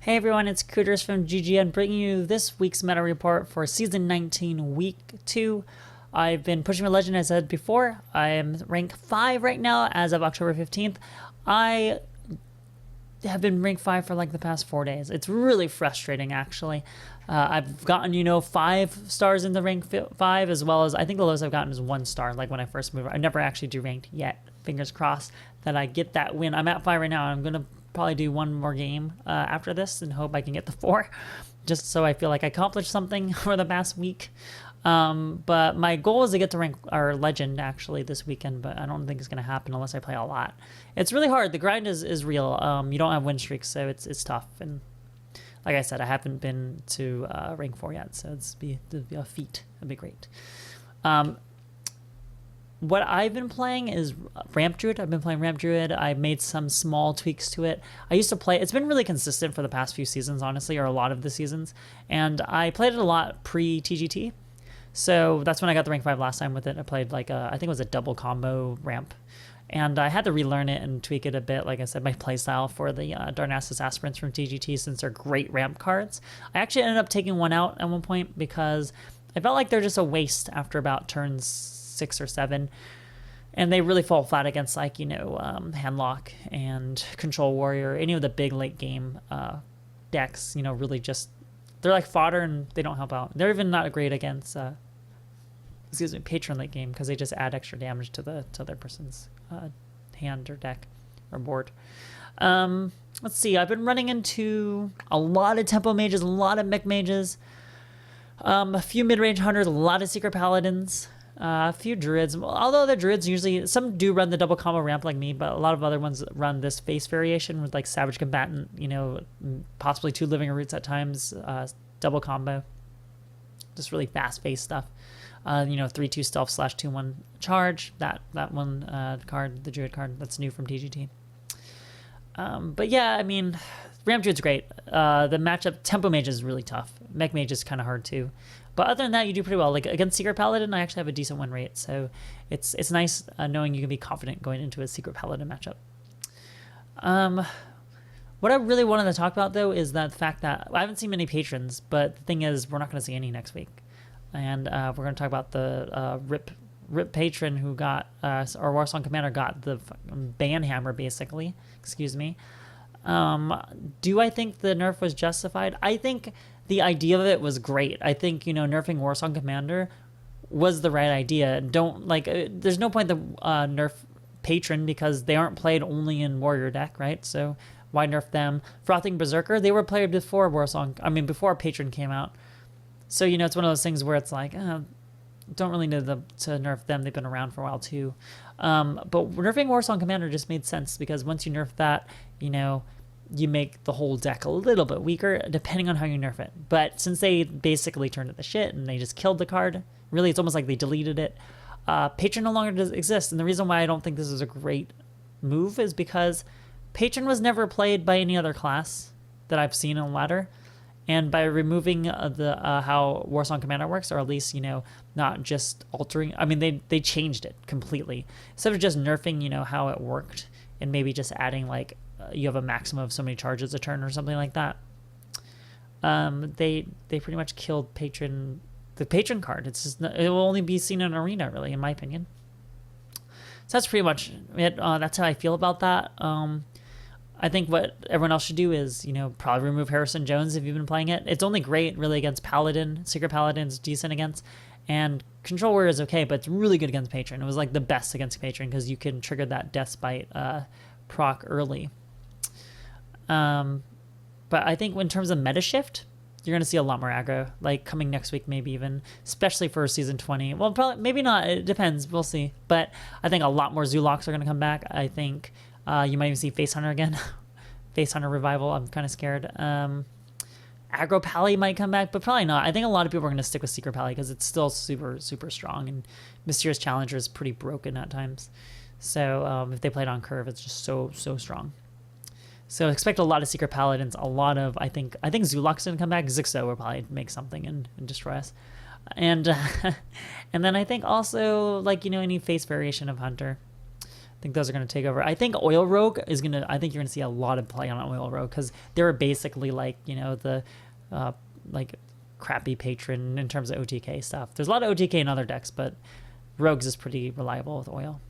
Hey everyone, it's Cooters from GGN bringing you this week's meta report for Season 19, Week 2. I've been pushing my legend, as I said before. I am rank 5 right now as of October 15th. I have been rank 5 for like the past 4 days. It's really frustrating, actually. I've gotten, 5 stars in the rank 5, as well as I think the lowest I've gotten is 1 star, like when I first moved. I never actually do ranked yet. Fingers crossed that I get that win. I'm at 5 right now. I'm going to probably do one more game after this and hope I can get the 4, just so I feel like I accomplished something for the past week. But my goal is to get to rank our legend actually this weekend, but I don't think it's going to happen unless I play a lot. It's really hard. The grind is real. You don't have win streaks, so it's tough. And like I said, I haven't been to rank 4 yet, so it'd be a feat. It'd be great. What I've been playing is Ramp Druid. I've been playing Ramp Druid. I made some small tweaks to it. I used to play, it's been really consistent for the past few seasons, honestly, or a lot of the seasons. And I played it a lot pre-TGT. So that's when I got the rank 5 last time with it. I played like I think it was a double combo ramp. And I had to relearn it and tweak it a bit. Like I said, my playstyle for the Darnassus Aspirants from TGT, since they're great ramp cards. I actually ended up taking one out at one point because I felt like they're just a waste after about turns 6 or 7, and they really fall flat against like Handlock and Control Warrior, any of the big late game decks. Really just they're like fodder and they don't help out. They're even not great against Patron late game because they just add extra damage to the other person's hand or deck or board. Let's see, I've been running into a lot of tempo mages, a lot of mech mages, a few mid-range hunters, a lot of secret paladins. A few druids, although the druids usually, some do run the double combo ramp like me, but a lot of other ones run this face variation with like Savage Combatant, possibly 2 living roots at times, double combo, just really fast face stuff. 3/2 stealth / 2/1 charge, that one card, the druid card, that's new from TGT. But yeah, I mean, Ramp Druid's great. The matchup, Tempo Mage is really tough. Mech Mage is kind of hard too. But other than that, you do pretty well. Like against Secret Paladin, I actually have a decent win rate. So it's nice knowing you can be confident going into a Secret Paladin matchup. What I really wanted to talk about, though, is that the fact that I haven't seen many patrons, but the thing is, we're not going to see any next week. And we're going to talk about the RIP patron who got, our Warsong Commander got the ban hammer, basically. Excuse me. Do I think the nerf was justified? I think the idea of it was great. I think, nerfing Warsong Commander was the right idea. There's no point to nerf Patron because they aren't played only in Warrior deck, right? So why nerf them? Frothing Berserker, they were played before before Patron came out. So, it's one of those things where it's like, don't really need to nerf them. They've been around for a while too. But nerfing Warsong Commander just made sense because once you nerf that, you make the whole deck a little bit weaker depending on how you nerf it. But since they basically turned it to shit and they just killed the card, really it's almost like they deleted it. Patron no longer does exist. And the reason why I don't think this is a great move is because Patron was never played by any other class that I've seen on ladder. And by removing how Warsong Commander works, or at least, not just altering, they changed it completely. Instead of just nerfing, how it worked and maybe just adding like, you have a maximum of so many charges a turn or something like that. They pretty much killed the Patron card. It will only be seen in Arena, really, in my opinion. So that's pretty much it. That's how I feel about that. I think what everyone else should do is, probably remove Harrison Jones if you've been playing it. It's only great, really, against Paladin. Secret Paladin's decent against. And Control Warrior is okay, but it's really good against Patron. It was like the best against Patron because you can trigger that Death Bite proc early. But I think in terms of meta shift, you're going to see a lot more aggro, like coming next week, maybe even, especially for season 20. Well, probably, maybe not. It depends. We'll see. But I think a lot more Zulocks are going to come back. I think you might even see Face Hunter again. Face Hunter revival. I'm kind of scared. Aggro Pally might come back, but probably not. I think a lot of people are going to stick with Secret Pally because it's still super, super strong. And Mysterious Challenger is pretty broken at times. So if they play it on curve, it's just so strong. So expect a lot of Secret Paladins, I think Zulok's going to come back. Zixo will probably make something and destroy us. And and then I think also, any face variation of Hunter. think those are going to take over. I think Oil Rogue is going to, I think you're going to see a lot of play on Oil Rogue because they're basically like, you know, the like crappy patron in terms of OTK stuff. There's a lot of OTK in other decks, but Rogues is pretty reliable with Oil.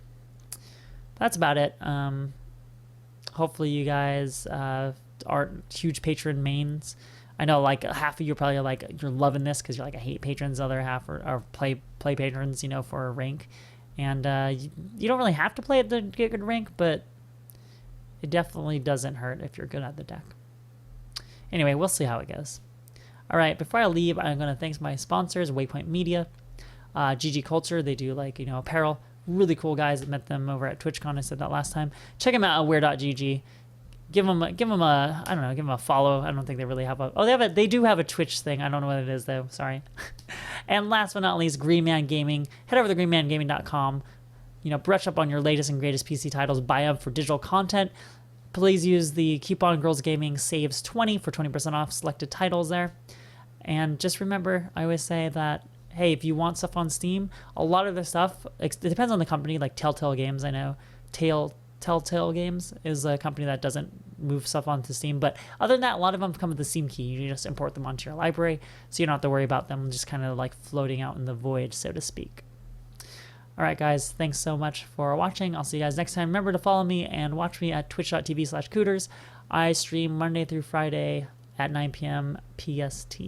That's about it. Hopefully you guys aren't huge patron mains. I know like half of you are probably like, you're loving this because you're like, I hate patrons. The other half are play patrons, you know, for a rank. And you don't really have to play it to get good rank, but it definitely doesn't hurt if you're good at the deck. Anyway, we'll see how it goes. All right, before I leave, I'm going to thank my sponsors, Waypoint Media, GG Culture. They do like, you know, apparel. Really cool guys. I met them over at TwitchCon. I said that last time. Check them out at aware.gg. Give them a follow. I don't think they really have a, they do have a Twitch thing. I don't know what it is though. Sorry. And last but not least, Green Man Gaming. Head over to greenmangaming.com. You know, brush up on your latest and greatest PC titles. Buy them for digital content. Please use the coupon Girls Gaming Saves 20 for 20% off selected titles there. And just remember, I always say that, hey, if you want stuff on Steam, a lot of the stuff, it depends on the company, like Telltale Games, I know. Telltale Games is a company that doesn't move stuff onto Steam. But other than that, a lot of them come with the Steam key. You just import them onto your library, so you don't have to worry about them just kind of like floating out in the void, so to speak. All right, guys, thanks so much for watching. I'll see you guys next time. Remember to follow me and watch me at twitch.tv/Cooters. I stream Monday through Friday at 9 p.m. PST.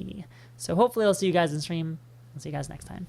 So hopefully I'll see you guys in stream. I'll see you guys next time.